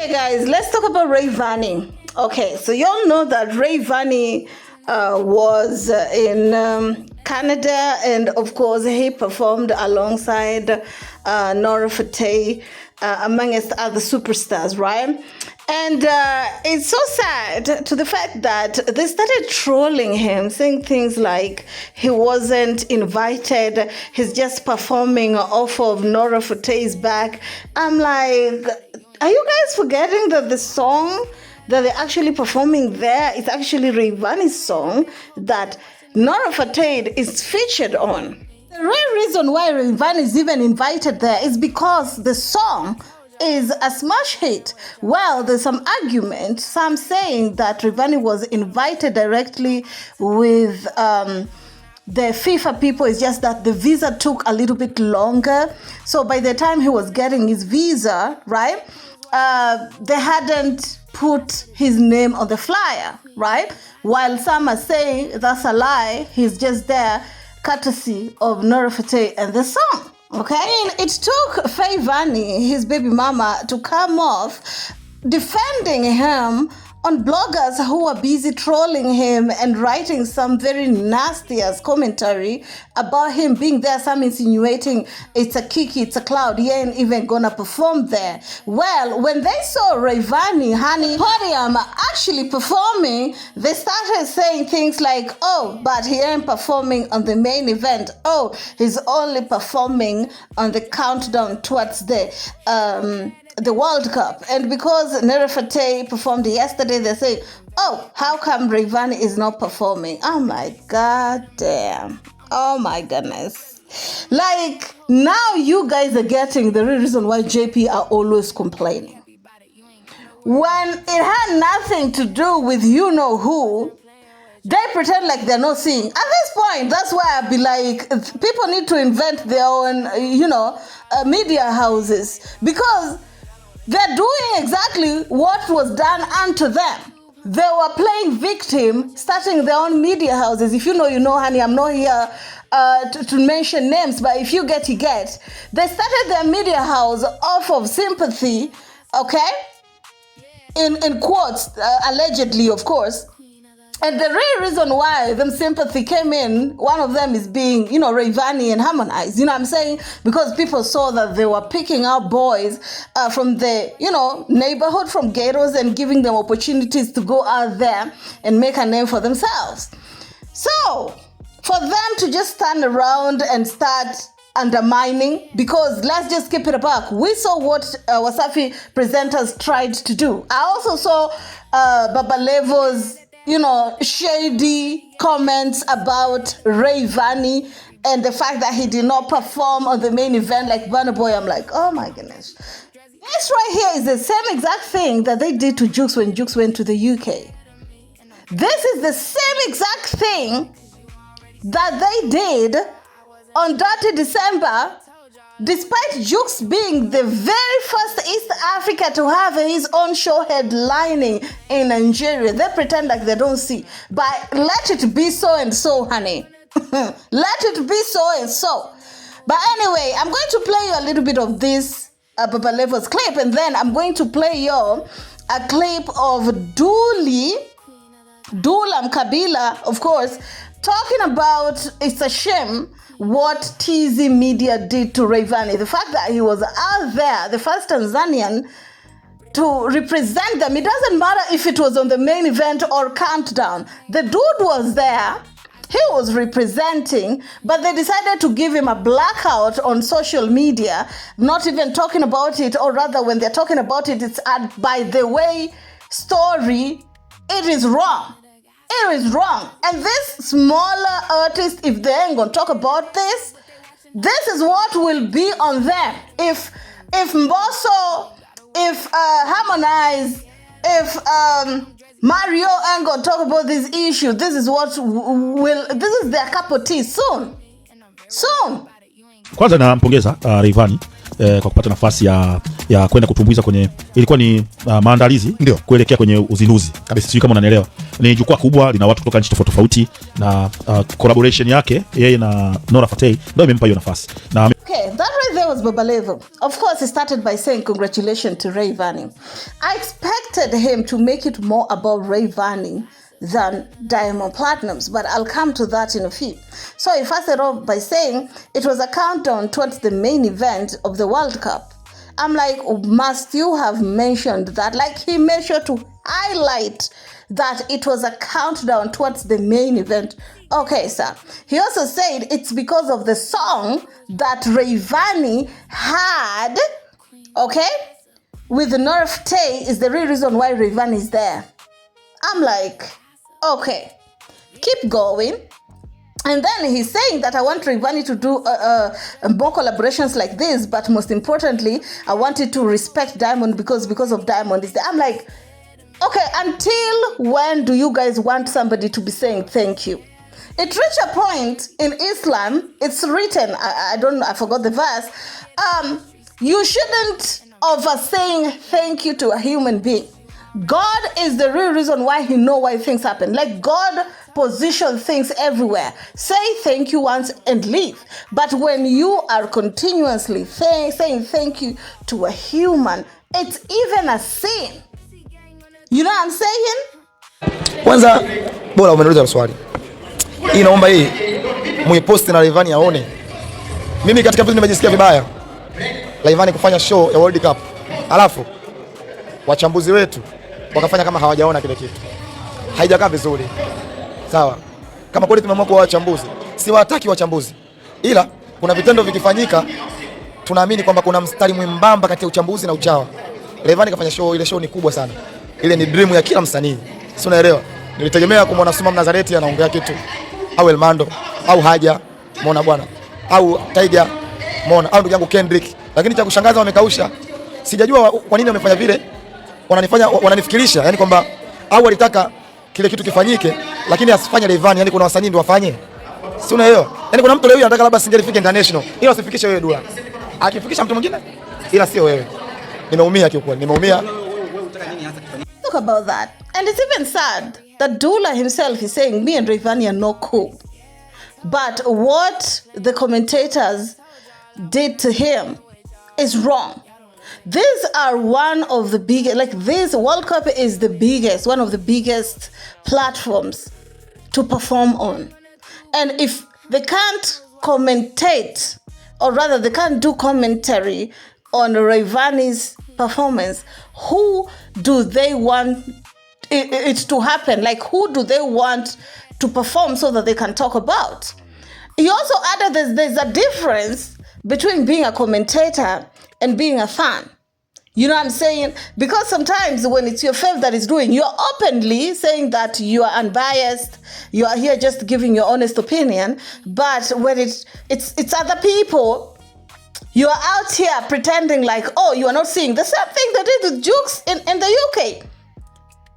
Hey guys, let's talk about Rayvanny. Okay, so you all know that Rayvanny was in Canada, and of course he performed alongside Nora Fateh, amongst other superstars, right? And it's so sad to the fact that they started trolling him, saying things like he wasn't invited, he's just performing off of Nora Fateh's back. I'm like, are you guys forgetting that the song that they're actually performing there is actually Rayvanny's song that Nora Fateh is featured on? The real reason why Rayvanny is even invited there is because the song is a smash hit. Well, there's some argument, some saying that Rayvanny was invited directly with the FIFA people. Is just that the visa took a little bit longer. So by the time he was getting his visa, right, they hadn't put his name on the flyer, right? While some are saying that's a lie, he's just there courtesy of Nora Fateh and the song. Okay, it took Rayvanny, his baby mama, to come off defending him on bloggers who were busy trolling him and writing some very nasty ass commentary about him being there, some insinuating it's a kiki, it's a cloud, he ain't even gonna perform there. Well, when they saw Rayvanny, honey, podium actually performing, they started saying things like, oh, but he ain't performing on the main event. Oh, he's only performing on the countdown towards the World Cup. And because Nora Fateh performed yesterday, they say, oh, how come Rayvanny is not performing? I'm like, God damn. Oh my goodness. Like, now you guys are getting the real reason why JP are always complaining. When it had nothing to do with you know who, they pretend like they're not seeing. At this point, that's why I'd be like, people need to invent their own, media houses, because they're doing exactly what was done unto them. They were playing victim, starting their own media houses. If you know, you know, honey. I'm not here to mention names, but if you get, you get. They started their media house off of sympathy, okay? In quotes, allegedly, of course. And the real reason why them sympathy came in, one of them is being, Rayvanny and Harmonize. You know what I'm saying? Because people saw that they were picking out boys from the, neighborhood, from ghettos, and giving them opportunities to go out there and make a name for themselves. So, for them to just stand around and start undermining, because let's just keep it a buck. We saw what Wasafi presenters tried to do. I also saw Babalevo's shady comments about Rayvanny and the fact that he did not perform on the main event like Burna Boy. I'm like, oh my goodness. This right here is the same exact thing that they did to Jukes when Jukes went to the UK. This is the same exact thing that they did on 30 December, despite Jukes being the very first East Africa to have his own show headlining in Nigeria. They pretend like they don't see. But let it be so and so, honey. Let it be so and so. But anyway, I'm going to play you a little bit of this Babalevo's clip, and then I'm going to play you a clip of Dully Kabila, of course, talking about it's a shame what TZ Media did to Rayvanny. The fact that he was out there, the first Tanzanian to represent them. It doesn't matter if it was on the main event or countdown. The dude was there. He was representing, but they decided to give him a blackout on social media, not even talking about it, or rather when they're talking about it, it's a by the way story. It is wrong. It is wrong. And this smaller artist, if they ain't gonna talk about this is what will be on them. If Mbosso, if Harmonize, if Mario ain't gonna talk about this issue, this is what this is their cup of tea soon. Kwanza nampongeza Rayvanny kwa kupata nafasi ya kwenda kutumbuiza kwenye, ilikuwa ni maandalizi kuelekea kwenye uzinduzi kabisa, sio kama unanielewa. Ni jukwaa kubwa, lina watu kutoka nchi tofauti tofauti, na collaboration yake yeye na Nora Fatei ndio imempa hiyo nafasi. Na okay, that right there was Baba Levo. Of course, he started by saying congratulations to Rayvanny. I expected him to make it more about Rayvanny than Diamond Platnumz, but I'll come to that in a few. So he started off by saying it was a countdown towards the main event of the World Cup. I'm like, must you have mentioned that? Like, he made sure to highlight that it was a countdown towards the main event. Okay, sir. He also said it's because of the song that Rayvanny had, okay, with Nora Fatei is the real reason why Rayvanny is there. I'm like, okay, keep going. And then he's saying that I want Rayvanny to do more collaborations like this, but most importantly, I wanted to respect Diamond because of Diamond is there. I'm like, okay, until when do you guys want somebody to be saying thank you? It reached a point in Islam, it's written, I forgot the verse, you shouldn't over saying thank you to a human being. God is the real reason why he knows why things happen. Like, God positions things everywhere. Say thank you once and leave. But when you are continuously saying thank you to a human, it's even a sin. You know what I'm saying? Kwanza, bora umeniuliza swali. Hii naomba hii muiposti na Rayvanny aone. Mimi katika vitu nimejisikia vibaya Rayvanny kufanya show ya World Cup, alafu wachambuzi wetu wakafanya kama hawajaona kile kitu. Haijakaa vizuri. Sawa. Kama kweli tumeamua kuwa wachambuzi, si wataki wachambuzi. Ila kuna vitendo vikifanyika tunaamini kwamba kuna mstari mwembamba kati ya uchambuzi na uchawa. Rayvanny kafanya show, ile show ni kubwa sana. Ile ni dream ya kila msanii. Si unaelewa? Nilitegemea kumwona Suma Mnazareti anaongea kitu, au Elmando, au Haja, muona bwana, au Tiger, muona, au ndugu yangu Kendrick. Lakini cha kushangaza wamekausha. Sijajua kwa nini wamefanya vile. Wananifikirisha, yani kwamba au walitaka kile kitu kifanyike lakini asifanye Rayvanny, yani kuna wasanii ndio wafanye. Si unaelewa? Yani kuna mtu leo anataka labda single ifike international, ila usifikishe wewe Dula. Akifikisha mtu mwingine ila sio wewe. Nimeumia kiukweli, nimeumia. Talk about that. And it's even sad that Dully himself is saying me and Rayvanny are not cool. But what the commentators did to him is wrong. These are one of the biggest, like this World Cup is the biggest, one of the biggest platforms to perform on. And if they can't commentate, or rather they can't do commentary on Rayvanny's performance, who do they want it to happen? Like, who do they want to perform so that they can talk about? He also added there's a difference between being a commentator and being a fan. You know what I'm saying? Because sometimes when it's your fave that is doing, you're openly saying that you are unbiased, you are here just giving your honest opinion. But when it's other people, you are out here pretending like, oh, you are not seeing the same thing they did with Jukes in the UK.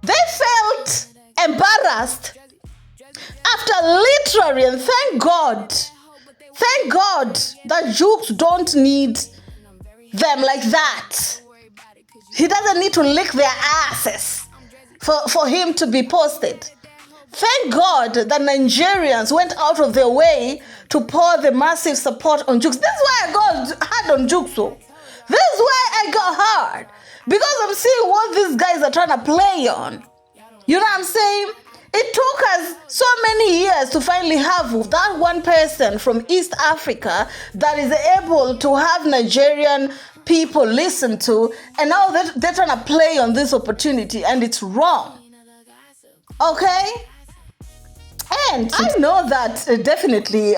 They felt embarrassed after literally, and thank God that Jukes don't need them like that. He doesn't need to lick their asses for him to be posted. Thank God that Nigerians went out of their way to pour the massive support on Jukes. This is why I got hard on Jukes. This is why I got hard. Because I'm seeing what these guys are trying to play on. You know what I'm saying? It took us so many years to finally have that one person from East Africa that is able to have Nigerian people listen to, and now they're trying to play on this opportunity, and it's wrong. Okay? And I know that definitely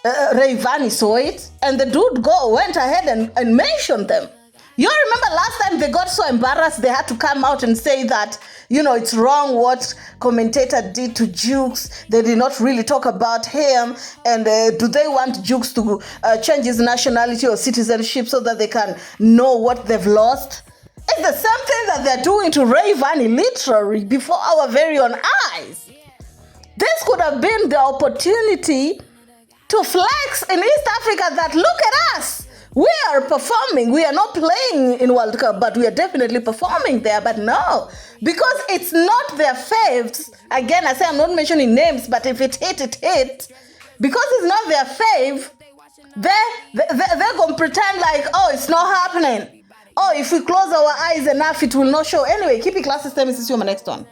Rayvanny saw it, and the dude went ahead and mentioned them. You remember last time they got so embarrassed they had to come out and say that, you know, it's wrong what commentator did to Jukes. They did not really talk about him. And do they want Jukes to change his nationality or citizenship so that they can know what they've lost? It's the same thing that they're doing to Rayvanny literally before our very own eyes. This could have been the opportunity to flex in East Africa that look at us. We are performing. We are not playing in World Cup, but we are definitely performing there. But no, because it's not their faves. Again, I say I'm not mentioning names, but if it hit, it hit. Because it's not their fave, they're going to pretend like, oh, it's not happening. Oh, if we close our eyes enough, it will not show. Anyway, keep it classy. Stay, Mrs. You, my next one.